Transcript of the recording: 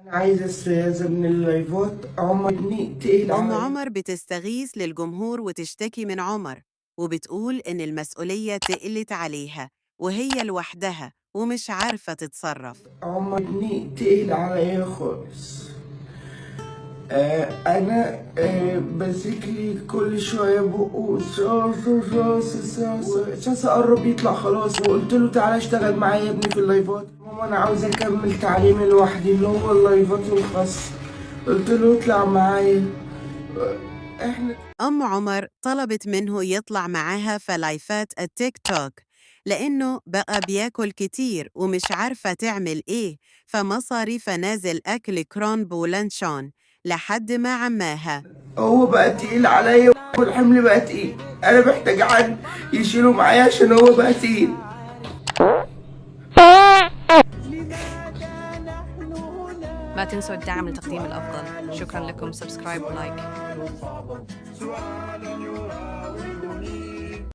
عايزة استاذة من اللايفات. عمر ابني تقيل أم عليا. عمر بتستغيث للجمهور وتشتكي من عمر، وبتقول إن المسؤولية تقلت عليها وهي لوحدها ومش عارفة تتصرف. عمر ابني تقيل عليا خالص. انا بذكلي كل شويه بقول شاس قرب يطلع خلاص، وقلت له تعالى اشتغل معايا يا ابني في اللايفات. ماما انا عاوز اكمل تعليمي لوحدي اللي هو اللايفات الخاص. قلت له اطلع معايا. احنا أم عمر طلبت منه يطلع معاها في لايفات التيك توك لأنه بقى بياكل كتير ومش عارفة تعمل إيه، فمصاريف نازل أكل كرون بولانشون لحد ما عماها. هو بقى تقيل عليا والحمل بقى تقيل. انا محتاج حد يشيله معايا عشان هو بقى تقيل. لا تنسوا الدعم لتقديم الأفضل. شكرا لكم، سبسكرايب ولايك.